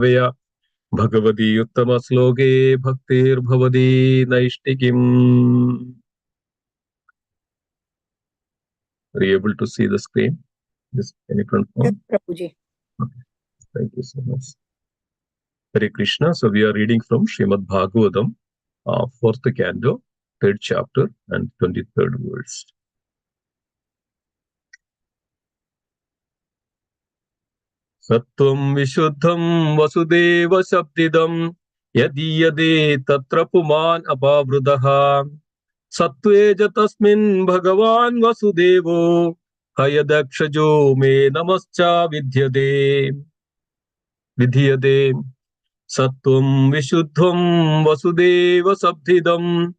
Vaya Bhagavati Uttama Sloke Bhaktir Bhavati Naishtikim. Are you able to see the screen? Yes, can you Yes, confirm? Prabhuji. Okay. Thank you so much. Hare Krishna. So we are reading from Srimad Bhagavatam, 4th canto, 3rd chapter, and 23rd verse. Sattvam Vishuddham Vasudeva Sabdidam Yadiyade Tatra Puman Apavrudaha Sattveja Tasmin Bhagavan Vasudevo Hayadakshajo Me Namascha Vidhyade Sattvam Vishuddham Vasudeva Sabdidam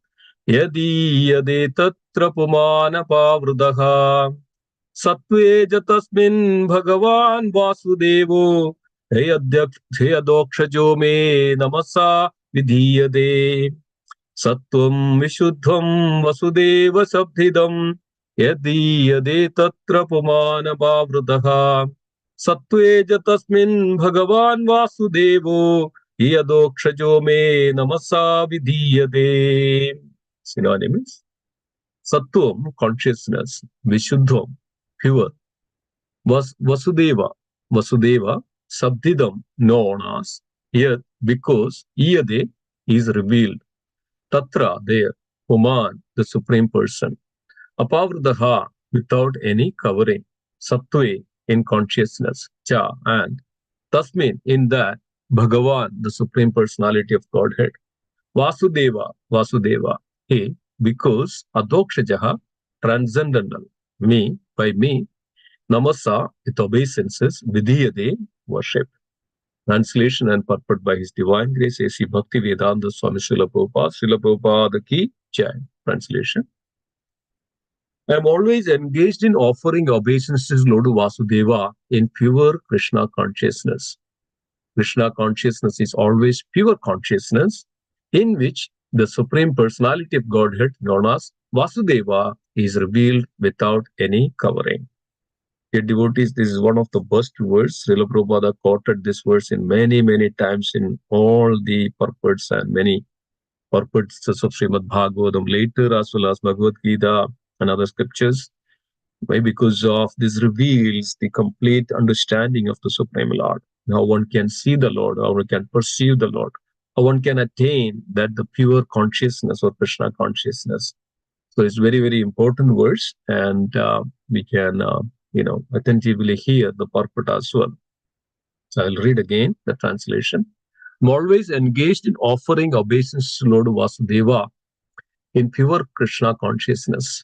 Yadiyade Tatra Puman Apavrudaha Sattveja tasmin Bhagavan Vasudevo Heyadokshjo me namasa vidhiyade Sattvam Vishuddham Vasudeva Sabdhidam Yadiyade Tatra Pumana Bhavrataha Sattveja tasmin Bhagavan Vasudevo Heyadokshjo me namasa vidhiyade. Synonyms: Sattvam, consciousness; Vishuddham, pure; Vasudeva, Sabdidam, known as; Yet, because; Iyade, is revealed; Tatra, there; Puman, the Supreme Person; Apavrudaha, without any covering; Sattve, in consciousness; Cha, and; Tasmin, in that; Bhagavan, the Supreme Personality of Godhead; Vasudeva, he; because; Adokshajaha, transcendental; me, by me; Namasa, with obeisances; Vidhiyade, worship. Translation and purport by His Divine Grace A.C. Bhaktivedanta Swami Srila Prabhupada Ki Jai. Translation: I am always engaged in offering obeisances to Lord Vasudeva in pure Krishna consciousness. Krishna consciousness is always pure consciousness in which the Supreme Personality of Godhead, known as Vasudeva, is revealed without any covering. Dear devotees, this is one of the best verses. Srila Prabhupada quoted this verse in many, many times in all the purports and many purports of Srimad Bhagavatam later, as well as Bhagavad Gita and other scriptures. Why? Because of this reveals the complete understanding of the Supreme Lord. How one can see the Lord, how one can perceive the Lord, how one can attain that the pure consciousness or Krishna consciousness. So it's very, very important verse, and we can attentively hear the purport as well. So I'll read again the translation. I'm always engaged in offering obeisance to Lord Vasudeva in pure Krishna consciousness.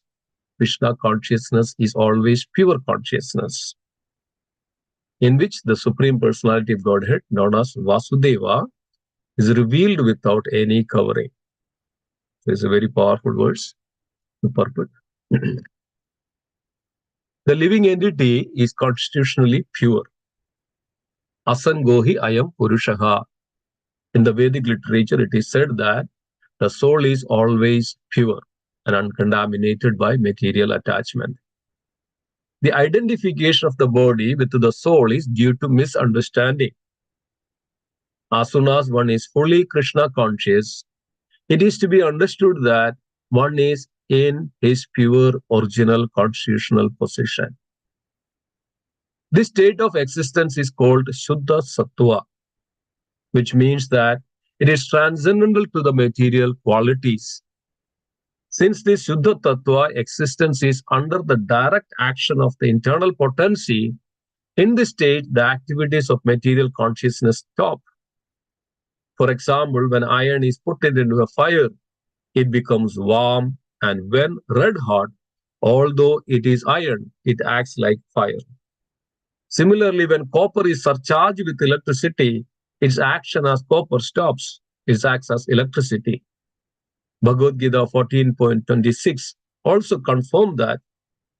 Krishna consciousness is always pure consciousness, in which the Supreme Personality of Godhead, known as Vasudeva, is revealed without any covering. So it's a very powerful verse, the purport. The living entity is constitutionally pure. Asangohi ayam purushaha. In the Vedic literature, it is said that the soul is always pure and uncontaminated by material attachment. The identification of the body with the soul is due to misunderstanding. As soon as one is fully Krishna conscious, it is to be understood that one is in his pure original constitutional position. This state of existence is called Shuddha Sattva, which means that it is transcendental to the material qualities. Since this Shuddha Tattva existence is under the direct action of the internal potency, in this state, the activities of material consciousness stop. For example, when iron is put into a fire, it becomes warm, and when red hot, although it is iron, it acts like fire. Similarly, when copper is surcharged with electricity, its action as copper stops. It acts as electricity. Bhagavad Gita 14.26 also confirmed that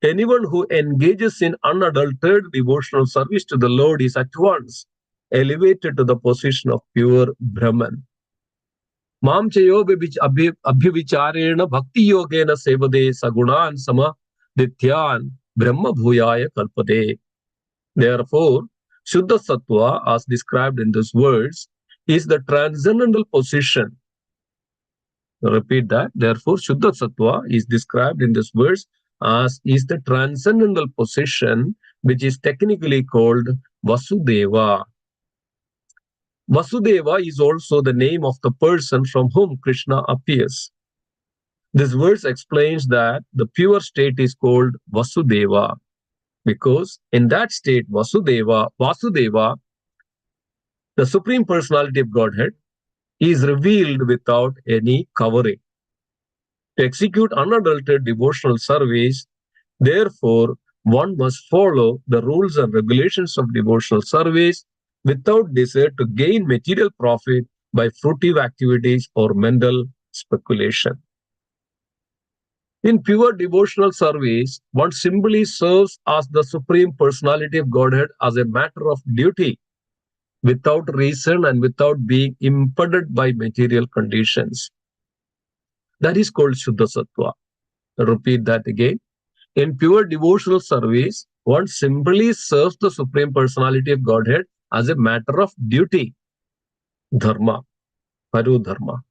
anyone who engages in unadulterated devotional service to the Lord is at once elevated to the position of pure Brahman. Mam chayo abhyavicharena bhakti yogena sevade sagunan sama dityan brahma bhuyaya kalpade. Therefore, Shuddha Sattva, as described in this verse, is the transcendental position. Repeat that. Therefore, Shuddha Sattva is described in this verse as is the transcendental position, which is technically called Vasudeva. Vasudeva is also the name of the person from whom Krishna appears. This verse explains that the pure state is called Vasudeva because in that state, Vasudeva, the Supreme Personality of Godhead, is revealed without any covering. To execute unadulterated devotional service, therefore, one must follow the rules and regulations of devotional service without desire to gain material profit by fruitive activities or mental speculation. In pure devotional service, one simply serves as the Supreme Personality of Godhead as a matter of duty, without reason and without being impeded by material conditions. That is called Shuddha Sattva. Repeat that again. In pure devotional service, one simply serves the Supreme Personality of Godhead as a matter of duty, dharma, paru dharma,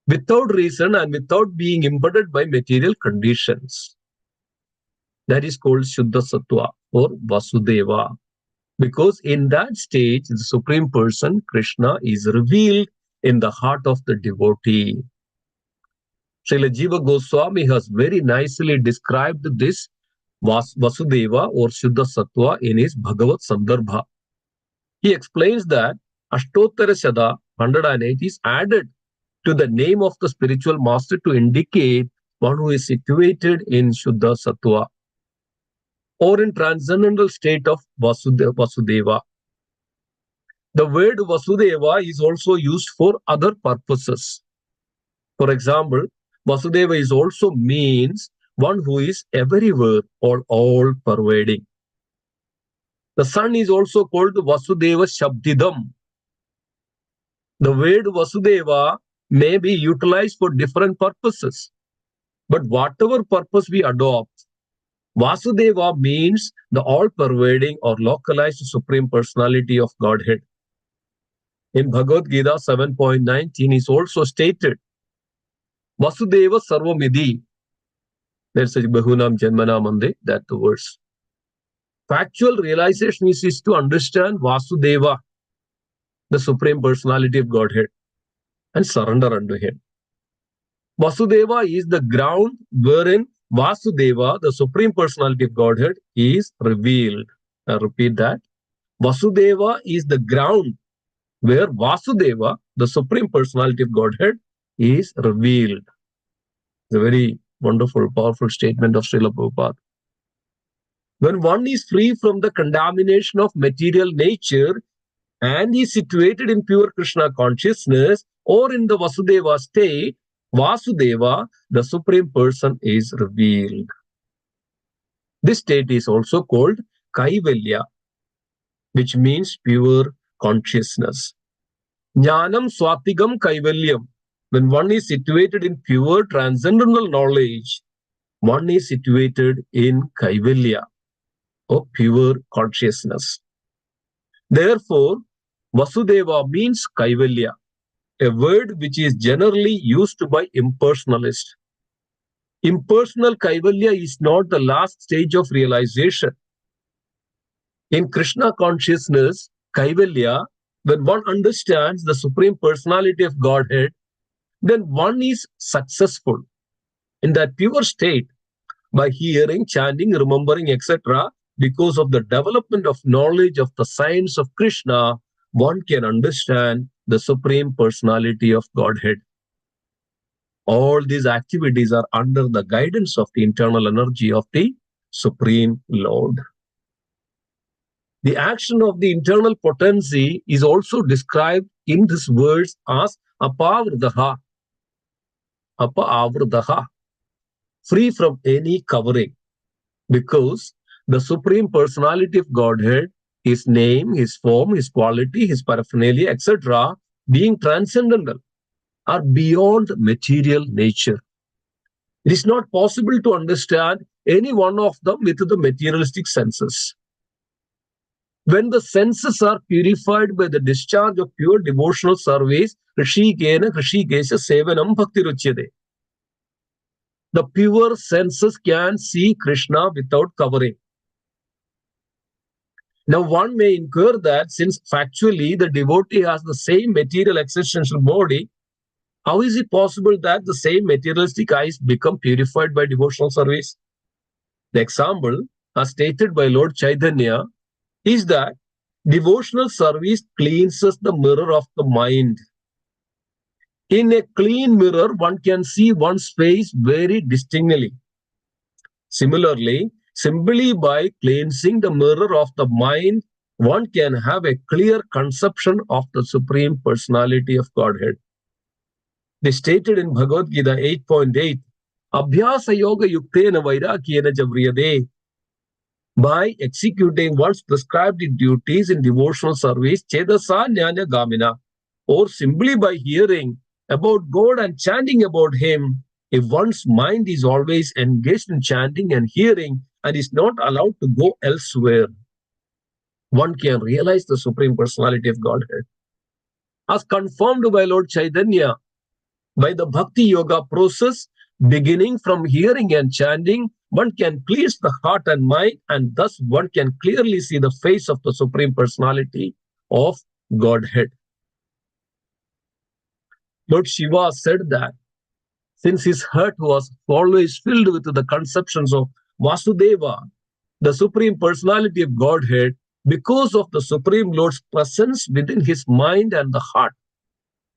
without reason and without being impeded by material conditions. That is called Shuddha Sattva or Vasudeva. Because in that stage, the Supreme Person, Krishna, is revealed in the heart of the devotee. Srila Jiva Goswami has very nicely described this Vasudeva or Shuddha Sattva in his Bhagavad Sandarbha. He explains that Ashtottara Shada 108 is added to the name of the spiritual master to indicate one who is situated in Shuddha Sattva or in transcendental state of Vasudeva. The word Vasudeva is also used for other purposes. For example, Vasudeva is also means one who is everywhere or all pervading. The sun is also called Vasudeva Shabdidam. The word Vasudeva may be utilized for different purposes, but whatever purpose we adopt, Vasudeva means the all-pervading or localized Supreme Personality of Godhead. In Bhagavad Gita 7.19 is also stated, Vasudeva Sarvamidhi. There's a Bahunam Janmanam Ande, that the verse. Factual realization is to understand Vasudeva, the Supreme Personality of Godhead, and surrender unto him. Vasudeva is the ground wherein Vasudeva, the Supreme Personality of Godhead, is revealed. I repeat that. Vasudeva is the ground where Vasudeva, the Supreme Personality of Godhead, is revealed. It's a very wonderful, powerful statement of Srila Prabhupada. When one is free from the contamination of material nature and is situated in pure Krishna consciousness or in the Vasudeva state, Vasudeva, the Supreme Person, is revealed. This state is also called Kaivalya, which means pure consciousness. Jnanam Swatigam Kaivalyam. When one is situated in pure transcendental knowledge, one is situated in Kaivalya, or pure consciousness. Therefore, Vasudeva means Kaivalya, a word which is generally used by impersonalists. Impersonal Kaivalya is not the last stage of realization. In Krishna consciousness, Kaivalya, when one understands the Supreme Personality of Godhead, then one is successful in that pure state by hearing, chanting, remembering, etc. Because of the development of knowledge of the science of Krishna, one can understand the Supreme Personality of Godhead. All these activities are under the guidance of the internal energy of the Supreme Lord. The action of the internal potency is also described in this verse as apavrudaha, free from any covering, because the Supreme Personality of Godhead, his name, his form, his quality, his paraphernalia, etc., being transcendental, are beyond material nature. It is not possible to understand any one of them with the materialistic senses. When the senses are purified by the discharge of pure devotional service, Rishikena Rishikesha Sevanam Bhakti Ruchyade. The pure senses can see Krishna without covering. Now, one may infer that since factually the devotee has the same material existential body, how is it possible that the same materialistic eyes become purified by devotional service? The example, as stated by Lord Chaitanya, is that devotional service cleanses the mirror of the mind. In a clean mirror, one can see one's face very distinctly. Similarly, simply by cleansing the mirror of the mind, one can have a clear conception of the Supreme Personality of Godhead. They stated in Bhagavad Gita 8.8, Abhyasa Yoga Yuktena Vairakyena Javriyade. By executing one's prescribed duties in devotional service, Chedasa Jnana Gamina, or simply by hearing about God and chanting about Him, if one's mind is always engaged in chanting and hearing and is not allowed to go elsewhere, one can realize the Supreme Personality of Godhead. As confirmed by Lord Chaitanya, by the Bhakti Yoga process, beginning from hearing and chanting, one can cleanse the heart and mind, and thus one can clearly see the face of the Supreme Personality of Godhead. Lord Shiva said that since his heart was always filled with the conceptions of Vasudeva, the Supreme Personality of Godhead, because of the Supreme Lord's presence within his mind and the heart,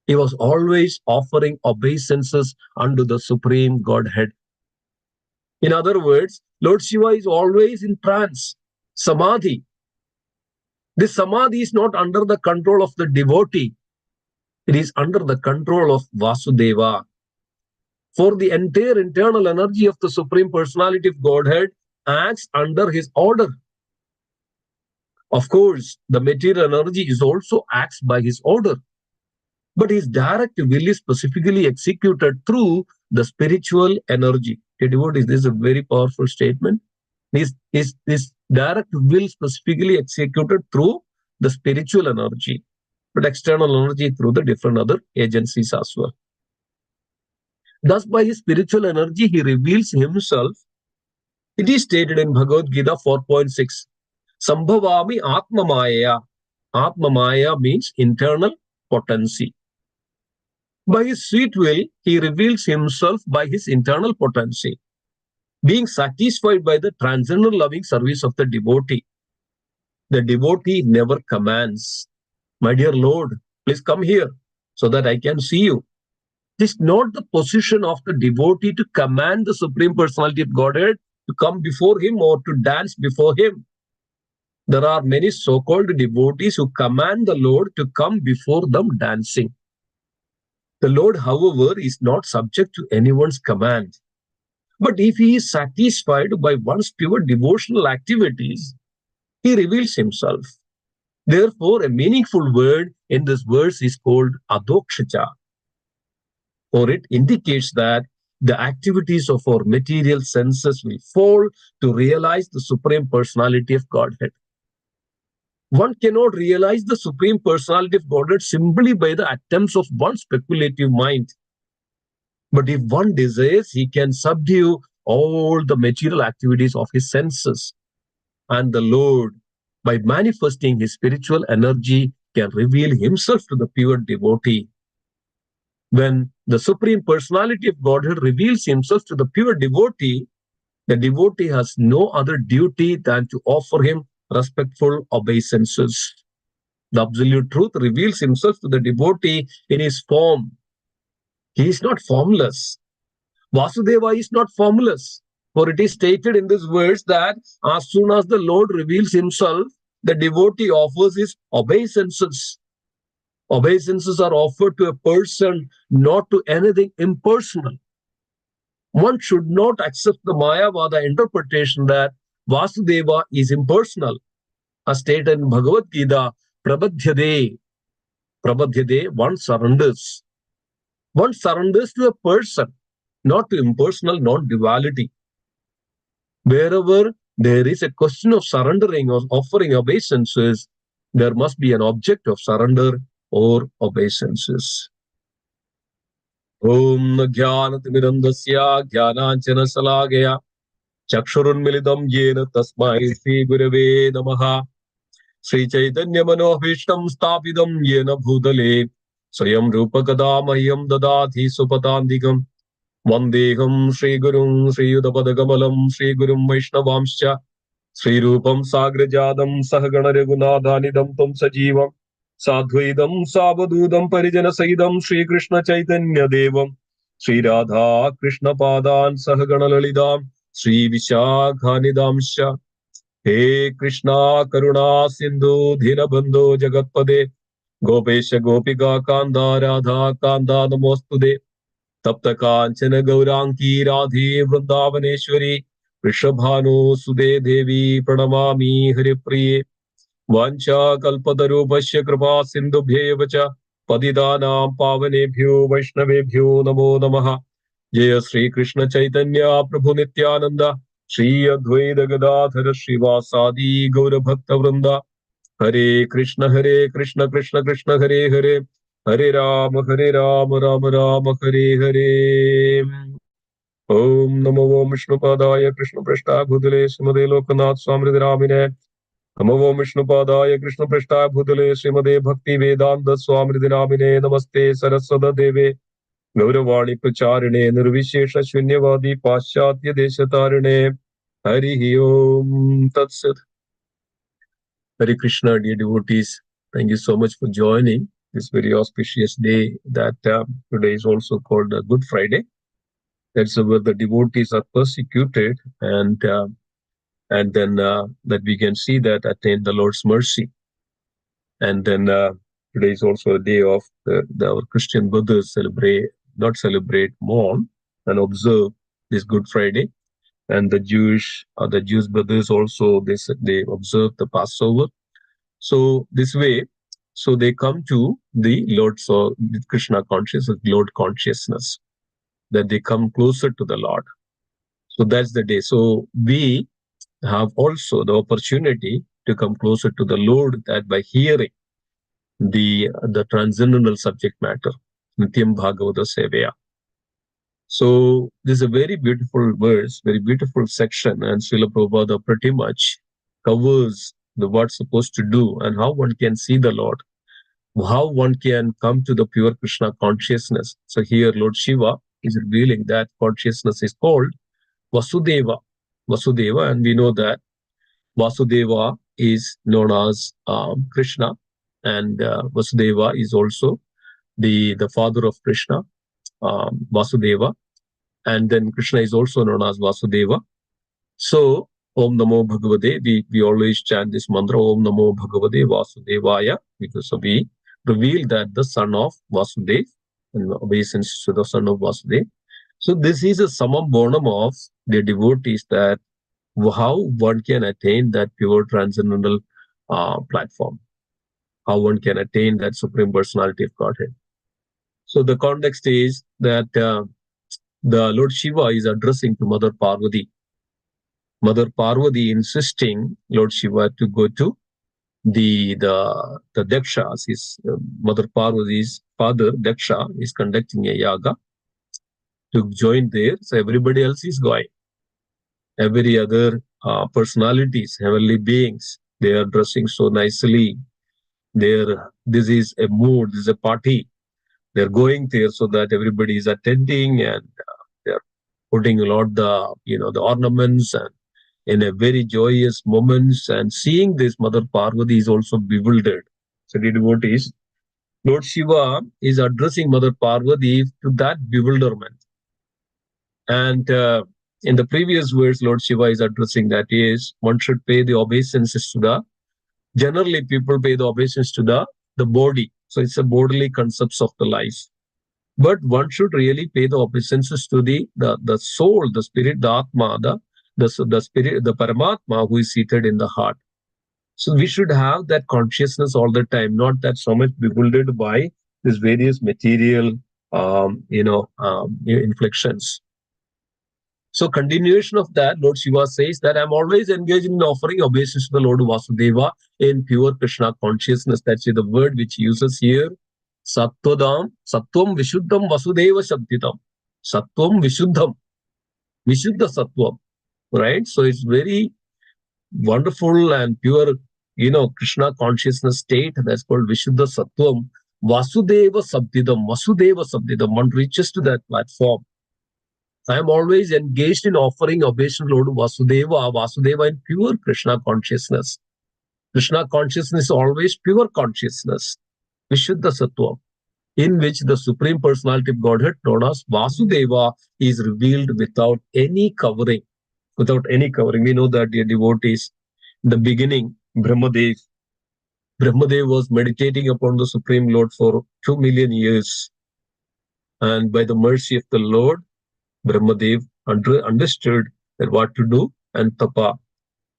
he was always offering obeisances unto the Supreme Godhead. In other words, Lord Shiva is always in trance, samadhi. This samadhi is not under the control of the devotee. It is under the control of Vasudeva. For the entire internal energy of the Supreme Personality of Godhead acts under his order. Of course, the material energy is also acts by his order. But his direct will is specifically executed through the spiritual energy. Devotees, this is a very powerful statement. This direct will specifically executed through the spiritual energy, but external energy through the different other agencies as well. Thus, by his spiritual energy, he reveals himself. It is stated in Bhagavad Gita 4.6, Sambhavami Atma Maya. Atma Maya means internal potency. By his sweet will, he reveals himself by his internal potency, being satisfied by the transcendental loving service of the devotee. The devotee never commands, my dear Lord, please come here so that I can see you. It is not the position of the devotee to command the Supreme Personality of Godhead to come before him or to dance before him. There are many so-called devotees who command the Lord to come before them dancing. The Lord, however, is not subject to anyone's command. But if he is satisfied by one's pure devotional activities, he reveals himself. Therefore, a meaningful word in this verse is called adokshacha, for it indicates that the activities of our material senses will fall to realize the Supreme Personality of Godhead. One cannot realize the Supreme Personality of Godhead simply by the attempts of one's speculative mind. But if one desires, he can subdue all the material activities of his senses. And the Lord, by manifesting his spiritual energy, can reveal himself to the pure devotee. When the Supreme Personality of Godhead reveals himself to the pure devotee, the devotee has no other duty than to offer him respectful obeisances. The Absolute Truth reveals himself to the devotee in his form. He is not formless. Vasudeva is not formless. For it is stated in this verse that as soon as the Lord reveals himself, the devotee offers his obeisances. Obeisances are offered to a person, not to anything impersonal. One should not accept the Mayavada interpretation that Vasudeva is impersonal. As stated in Bhagavad Gita, Prabadhyade, one surrenders. One surrenders to a person, not to impersonal non-duality. Wherever there is a question of surrendering or offering obeisances, there must be an object of surrender or obeisances. Om Jnanatimidandasya Jnananjana Salagaya Chakshurunmilidam Yena Tasmai Sri Gurave Namaha Sri Chaitanya Manohishtam Stapidam Yena Bhutale Swayam Rupakada Mahyam Dadati Supatandikam Vandeham Sri Gurum Sri Yudapadagamalam Sri Gurum Vaishnavamscha Sri Rupam Sagrajadam Sahagana Raghunadhanidam Tam Sajivam Sadhvaidam Sabadudam Parijana Saidam Sri Krishna Chaitanya Devam Sri Radha Krishna Padan Sahagana Lalidam Sri Vishakhanidamscha He Krishna Karuna Sindhu Dhinabandhu Jagatpade Gopesha Gopika Kanda Radha Kanda Namostude Tapta Kanchana Gauranki Radhe Vrindavaneshwari Rishabhanu Sude Devi Pranamami Haripriye Vancha Kalpatarupasya Kripa Sindhubhyevacha Padidanam Pavanebhyo Vaishnavebhyo Namo Namaha Jaya Sri Krishna Chaitanya Prabhu Nityananda Sri Advaita Gadadhara Srivasadi Gaura Bhakta Vrinda Hare Krishna Krishna Krishna Hare Hare Hare Rama Rama Rama Hare Hare Om Namo Vishnupadaya Krishna Prashta Bhudale Srimade Lokanath Swami Ramine Namo Vishnupadaya Krishna Prashta Bhudale Srimade Bhakti Vedanta Swami Ramine Namaste Saraswata Deve Gauravani Pracharine Nirvishesha Shunyavadi Paschatya Deshatarine Hari Om Tat Sat. Hare Krishna, dear devotees. Thank you so much for joining this very auspicious day that today is also called Good Friday. That's where the devotees are persecuted, and then that we can see that attain the Lord's mercy. And then today is also a day of our Christian brothers mourn and observe this Good Friday. And the Jewish brothers also they observe the Passover. So this way, so they come to the Lord, so Krishna consciousness, Lord consciousness, that they come closer to the Lord. So that's the day. So we have also the opportunity to come closer to the Lord, that by hearing the transcendental subject matter, Nityam Bhagavata Sevaya. So this is a very beautiful verse, very beautiful section, and Srila Prabhupada pretty much covers the what's supposed to do and how one can see the Lord, how one can come to the pure Krishna consciousness. So here Lord Shiva is revealing that consciousness is called Vasudeva. Vasudeva, and we know that Vasudeva is known as Krishna, and Vasudeva is also the father of Krishna, Vasudeva, and then Krishna is also known as Vasudeva. So Om Namo Bhagavate, we always chant this mantra, Om Namo Bhagavate Vasudevaya, because we reveal that the son of Vasudev, and obeisance to the son of Vasudev. So this is a summum bonum of the devotees, that how one can attain that pure transcendental platform, how one can attain that Supreme Personality of Godhead. So the context is that the Lord Shiva is addressing to Mother Parvati. Mother Parvati insisting Lord Shiva to go to the Dakshas. His Mother Parvati's father Daksha is conducting a yaga to join there. So everybody else is going. Every other personalities, heavenly beings, they are dressing so nicely. This is a mood, this is a party. They're going there so that everybody is attending, and they're putting a lot the ornaments and in a very joyous moments. And seeing this, Mother Parvati is also bewildered. So the devotees, Lord Shiva is addressing Mother Parvati to that bewilderment. And in the previous words, Lord Shiva is addressing that is, one should pay the obeisances to generally people pay the obeisance to the body. So it's a bodily concepts of the life. But one should really pay the obeisances to the soul, the spirit, the Atma, the spirit, the Paramatma who is seated in the heart. So we should have that consciousness all the time, not that so much bewildered by these various material inflictions. So continuation of that, Lord Shiva says that I'm always engaged in offering obeisance to the Lord Vasudeva in pure Krishna consciousness. That's the word which he uses here. Sattvam Vishuddham Vasudeva Shabditam. Sattvam Vishuddham. Vishuddha Sattvam. Right? So it's very wonderful and pure, Krishna consciousness state that's called Vishuddha Sattvam. Vasudeva Sabdidam. Vasudeva Sabdidam. One reaches to that platform. I am always engaged in offering obeisance to Lord Vasudeva in pure Krishna consciousness. Krishna consciousness is always pure consciousness, Vishuddha Sattva, in which the Supreme Personality of Godhead, known as Vasudeva, is revealed without any covering. Without any covering. We know that, dear devotees, in the beginning, Brahmadev was meditating upon the Supreme Lord for 2 million years. And by the mercy of the Lord, Brahmadev understood that what to do and tapa.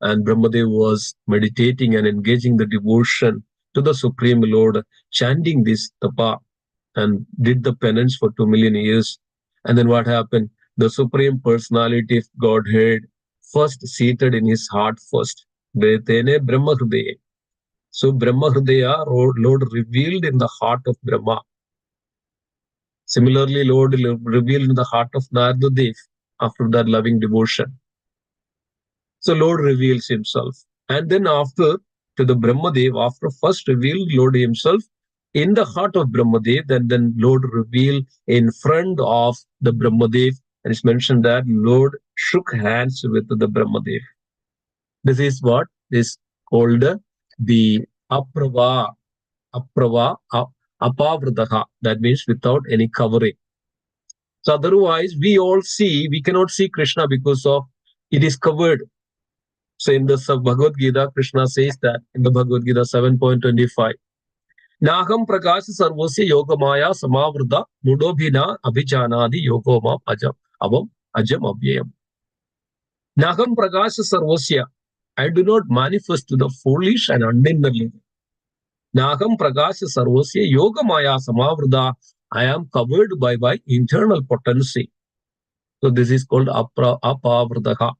And Brahmadev was meditating and engaging the devotion to the Supreme Lord, chanting this tapa, and did the penance for 2 million years. And then what happened? The Supreme Personality of Godhead first seated in his heart first. Brahma Hridaya. So Brahma Hridaya, Lord revealed in the heart of Brahma. Similarly, Lord revealed in the heart of Narada Dev after that loving devotion. So Lord reveals himself. And then after, to the Brahmadev, after first revealed Lord himself in the heart of Brahmadev, then Lord revealed in front of the Brahmadev. And it's mentioned that Lord shook hands with the Brahmadev. This is what is called the Aprava, Apavrataha. That means without any covering. So otherwise, we cannot see Krishna because of it is covered. So in the Bhagavad Gita, Krishna says that in the Bhagavad Gita 7.25, Naham Prakash Sarvasya Yogamaya Samavrta Mudobhina Abhijanadi Yogomam Ajam Avyayam. Naham Prakash Sarvasya, I do not manifest to the foolish and unintelligent. Naham Prakash Sarvasya Yogamaya Samavrta, I am covered by my internal potency. So this is called Apavrataha.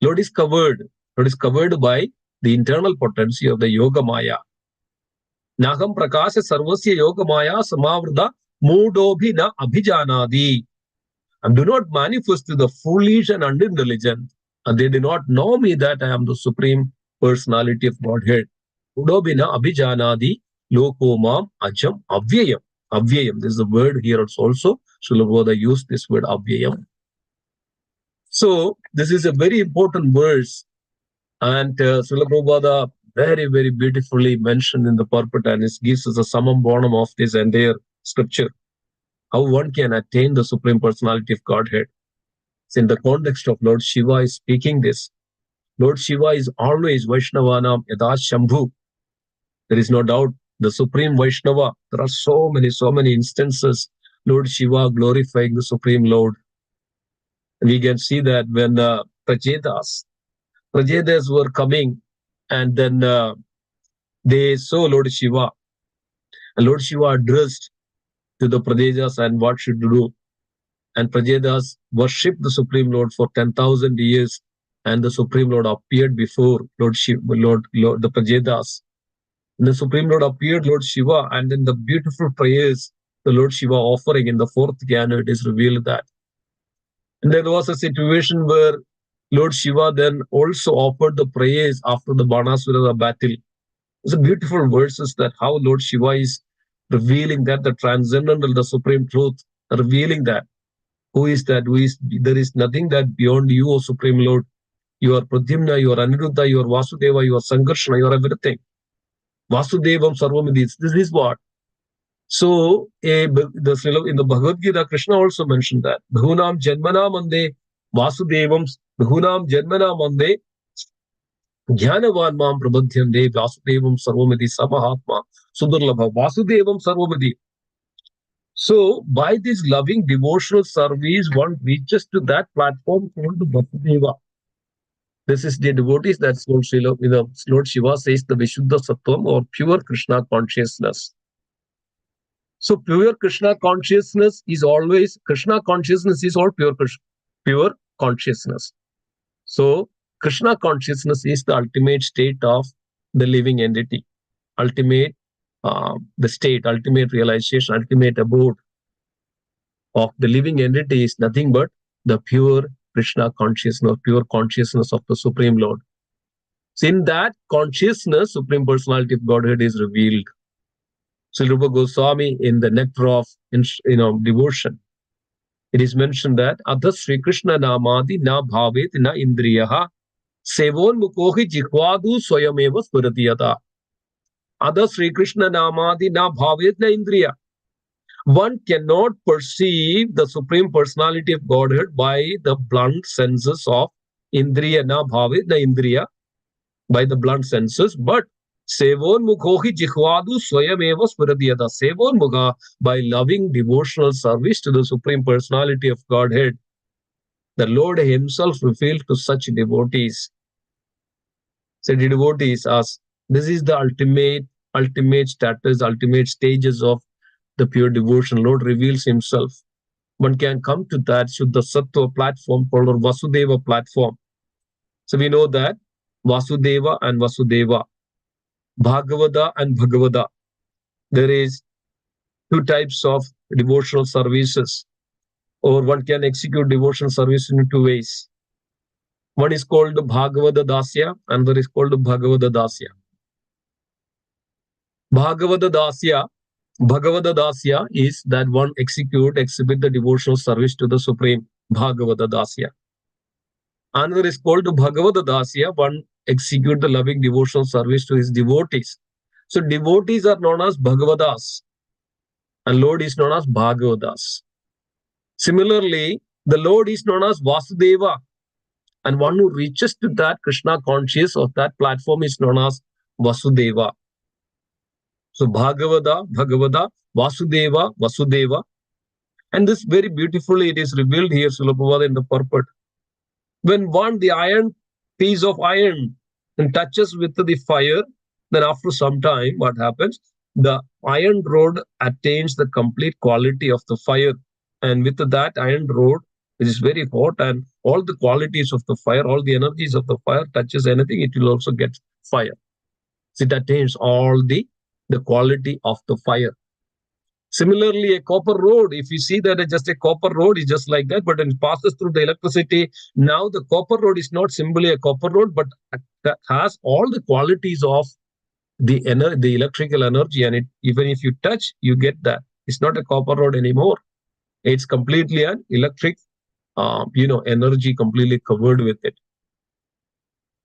Lord is covered by the internal potency of the Yoga Maya. Naham Prakasha Sarvasya Yoga Maya Samavrta Mudobhi na Abhijanadi. And do not manifest to the foolish and unintelligent. And they do not know me that I am the Supreme Personality of Godhead. Mudobhi na Abhijanadi Lokomam Ajam Avyayam. Avyayam. This is the word here also. Srila Prabhupada used this word Avyayam. So this is a very important verse, and Srila Prabhupada very, very beautifully mentioned in the purport, and it gives us a summum bonum of this entire scripture, how one can attain the Supreme Personality of Godhead. It's in the context of Lord Shiva is speaking this. Lord Shiva is always Vaishnavanam Yada Shambhu. There is no doubt the Supreme Vaishnava. There are so many instances Lord Shiva glorifying the Supreme Lord. We can see that when Prajetas were coming, and then they saw Lord Shiva, and Lord Shiva addressed to the Prajetas and what should do. And Prajetas worshipped the Supreme Lord for 10,000 years, and the Supreme Lord appeared before Lord Shiva, the Prajetas. And the Supreme Lord appeared, Lord Shiva, and then the beautiful prayers the Lord Shiva offering in the fourth canto, it is revealed that. And there was a situation where Lord Shiva then also offered the prayers after the Banasura battle. It's a beautiful verses that how Lord Shiva is revealing that the transcendental, the supreme truth, revealing that. Who is that? There is nothing that beyond you, O Supreme Lord. You are Pradyumna, you are Aniruddha, you are Vasudeva, you are Sankarshana, you are everything. Vasudevam Sarvamidhi. This is what? So, in the Bhagavad Gita, Krishna also mentioned that. Bhunam Janmana Mande Vasudevam Bhunam Janmana Mande Jnanavan Mam Prabhadhyande Vasudevam Sarvamidhi Samahatma Sudurlabha Vasudevam Sarvamidhi. So, by this loving devotional service, one reaches to that platform called Vasudeva. This is the devotees that's Lord Shiva says the Vishuddha Sattvam or pure Krishna consciousness. So pure Krishna consciousness is always, Krishna consciousness is all pure consciousness. So Krishna consciousness is the ultimate state of the living entity, ultimate the state, ultimate realization, ultimate abode of the living entity is nothing but the pure Krishna consciousness, pure consciousness of the Supreme Lord. So in that consciousness, Supreme Personality of Godhead is revealed. Sri Rupa Goswami in the Nectar of devotion, it is mentioned that Adha Sri Krishna Namadi na bhavet na indriyaha sevon mukohi jikwadu swayameva spuratiyata. Adha Sri Krishna Namadi na bhavet na indriya. One cannot perceive the Supreme Personality of Godhead by the blunt senses of indriya na bhavet na indriya, by the blunt senses, but Sevon Mukhohi Jikhwadu Swayameva Spuradiyata. Sevon Mukha, by loving devotional service to the Supreme Personality of Godhead, the Lord Himself revealed to such devotees. So the devotees ask, this is the ultimate status, ultimate stages of the pure devotion. Lord reveals Himself. One can come to that Shuddha Sattva platform called or Vasudeva platform. So we know that Vasudeva and Vasudeva, Bhagavada and Bhagavada. There is two types of devotional services, or one can execute devotional service in two ways. One is called Bhagavada Dasya, another is called Bhagavada Dasya. Bhagavada Dasya, Bhagavada Dasya is that one exhibit the devotional service to the Supreme, Bhagavada Dasya. Another is called Bhagavada Dasya, one execute the loving devotional service to his devotees. So devotees are known as Bhagavadas, and Lord is known as Bhagavadas. Similarly, the Lord is known as Vasudeva, and one who reaches to that Krishna conscious of that platform is known as Vasudeva. So Bhagavada, Bhagavada, Vasudeva, Vasudeva. And this very beautifully it is revealed here, Srila Prabhupada, in the purport. When the iron piece of iron and touches with the fire, then after some time, what happens? The iron rod attains the complete quality of the fire. And with that iron rod, which is very hot, and all the qualities of the fire, all the energies of the fire touches anything, it will also get fire. So it attains all the quality of the fire. Similarly, a copper rod, if you see that just a copper rod is just like that, but it passes through the electricity. Now the copper rod is not simply a copper rod, but that has all the qualities of the electrical energy, and even if you touch, you get that. It's not a copper rod anymore. It's completely an electric, energy completely covered with it.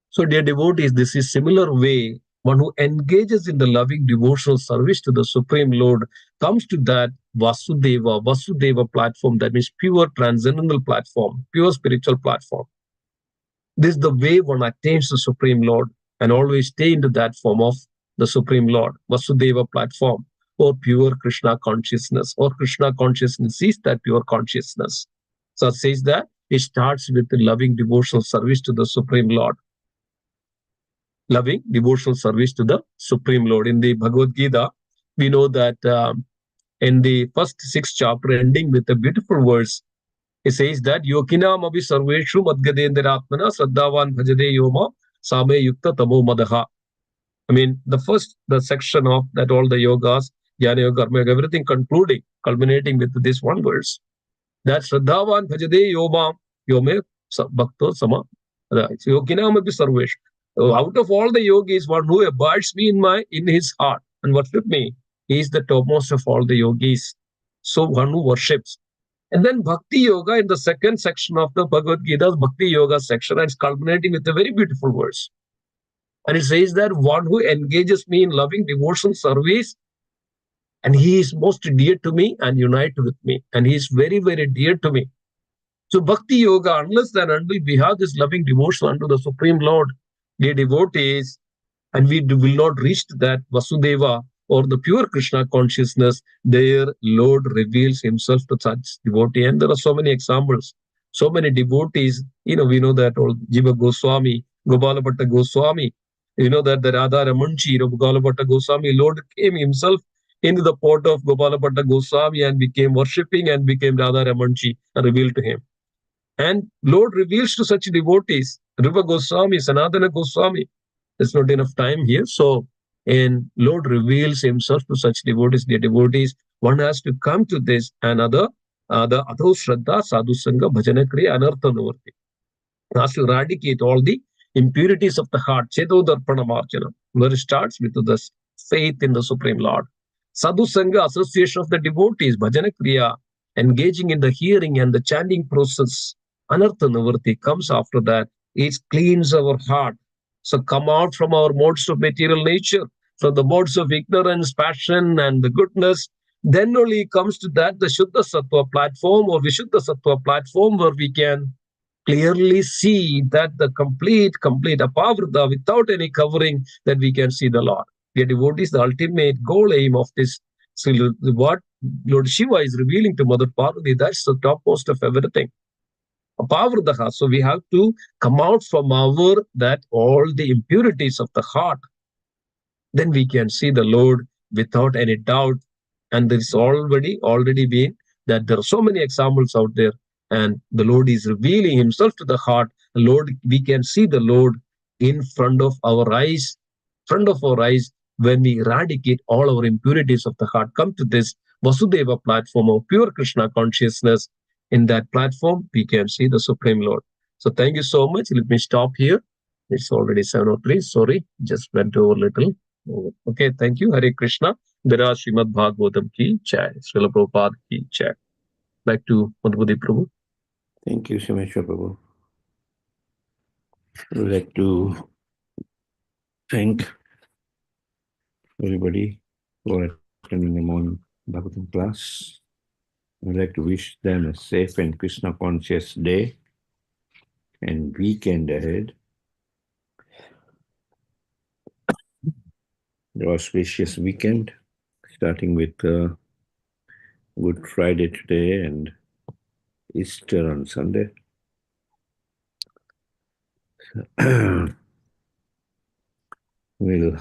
So, dear devotees, this is similar way. One who engages in the loving devotional service to the Supreme Lord comes to that Vasudeva platform, that means pure transcendental platform, pure spiritual platform. This is the way one attains the Supreme Lord and always stay into that form of the Supreme Lord, Vasudeva platform, or pure Krishna consciousness, or Krishna consciousness is that pure consciousness. So it says that it starts with the loving devotional service to the Supreme Lord. Loving devotional service to the Supreme Lord. In the Bhagavad Gita, we know that in the first 6th chapter, ending with a beautiful verse, it says that Yokinam abhi sarveshu madgadendiratmana sraddhavan bhajade yoma same yukta tamo madaha. I mean, the section of that all the yogas, jnana yoga, karma yoga, everything culminating with this one verse. That sraddhavan bhajade yoma yome bhakto sama. Yokinam abhi sarveshu. Out of all the yogis, one who abides me in his heart and worship me, he is the topmost of all the yogis. So one who worships. And then Bhakti Yoga in the second section of the Bhagavad Gita's Bhakti Yoga section, and it's culminating with a very beautiful verse. And it says that one who engages me in loving devotional service, and he is most dear to me and unite with me. And he is very, very dear to me. So Bhakti Yoga, unless and until we have this loving devotion unto the Supreme Lord, dear devotees, and we will not reach that Vasudeva or the pure Krishna consciousness, their Lord reveals himself to such devotee. And there are so many examples, so many devotees. We know that old Jiva Goswami, Gopala Bhatta Goswami, that the Radha Ramanchi, Gopala Bhatta Goswami, Lord came himself into the port of Gopala Bhatta Goswami and became worshipping and became Radha Ramanchi and revealed to him. And Lord reveals to such devotees, Riva Goswami, Sanatana Goswami. There's not enough time here. So, and Lord reveals himself to such devotees, dear devotees. One has to come to this and the Adho Shraddha, Sadhu Sangha, Bhajana Kriya, Anartha Nivarti. Has to eradicate all the impurities of the heart. Cheto Darpana Marjana, where it starts with the faith in the Supreme Lord. Sadhu Sangha, association of the devotees, Bhajana Kriya, engaging in the hearing and the chanting process. Anartha Nivarti comes after that. It cleans our heart. So come out from our modes of material nature, from the modes of ignorance, passion, and the goodness. Then only comes to that the Shuddha Sattva platform or Vishuddha Sattva platform where we can clearly see that the complete apavrita without any covering, that we can see the Lord. The devotee is the ultimate goal aim of this. So what Lord Shiva is revealing to Mother Parvati, that's the topmost of everything. Apavritaha. So we have to come out from our that all the impurities of the heart. Then we can see the Lord without any doubt. And there is already been that there are so many examples out there, and the Lord is revealing himself to the heart. The Lord, we can see the Lord in front of our eyes, when we eradicate all our impurities of the heart. Come to this Vasudeva platform of pure Krishna consciousness. In that platform, we can see the Supreme Lord. So thank you so much. Let me stop here. It's already 7:03. Sorry, just went over a little. Okay, thank you. Hare Krishna. Bira Srimad Bhagavatam ki jai. Srila Prabhupada ki jai. Back to Madhubudi Prabhu. Thank you, Simheshwar Prabhu. I would like to thank everybody for attending the morning Bhagavatam class. I would like to wish them a safe and Krishna conscious day and weekend ahead. The auspicious weekend, starting with Good Friday today and Easter on Sunday. We'll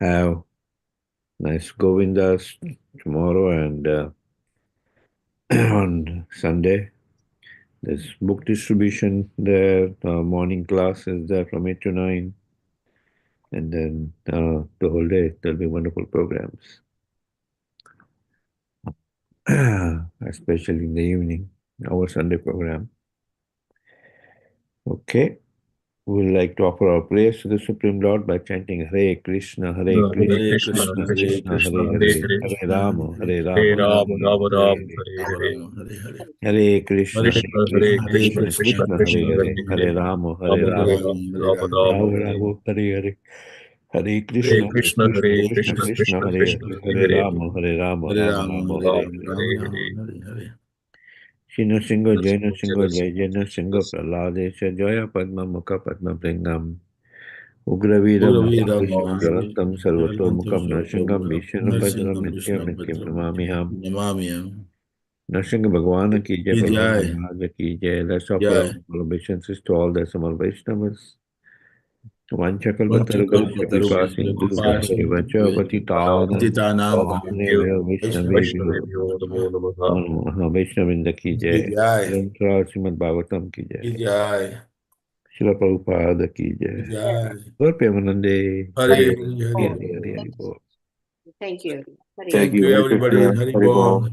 have nice Govindas tomorrow and on Sunday. There's book distribution there. Morning class is there from 8 to 9. And then the whole day, there'll be wonderful programs. Especially in the evening, our Sunday program. Okay. We'd like to offer our prayers to the Supreme Lord by chanting Hare Krishna, Hare Krishna, Krishna Krishna, Hare Rama, Hare Hare Rama, Rama, Rama Rama Hare Rama, Hare. Hare Hare. Hare Krishna, Hare Krishna, Hare Krishna, Krishna, Krishna Krishna Krishna, Krishna, Hare Hare Hare, Hare. Hare Rama, Hare Rama Rama, Hare Rama, Rama Rama Hare. Rama, Hare Hare. Hare Hare Krishna, Hare Krishna, Krishna, Hare Krishna Krishna, Krishna, Krishna Hare Krishna, Hare, Hare Hare Hare. Rama, Hare Rama, Rama Rama, Hare Rama, Hare. Hare Hare. Shino Singho, Jaina Singho, Jana Jai Jaina Singho, Singh. Praladesha, Jaya Padma Mukha Padma Bringam. Ugraviram Mahavishnu Jalantam Sarvato Mukham Narsingam Vishnu Bhadram Nityam Nityam Namamiham. Narsingh Bhagwan ki jai, Prahlad Maharaj ki jai. Let's offer our obeisances to all the Samal Vaishnavas. Vanchakalpatarubhyascha kripa sindhubhyascha vacha patitanam Vaishnavebhyo Namo Namaha. Vaishnavinda ki jai. Granthra Srimad Bhagavatam ki jai. Srila Prabhupada ki jai. Gaur Premanande. Hari Hari Hari Hari Bol. Thank you. Thank you, everybody. Hari Bol.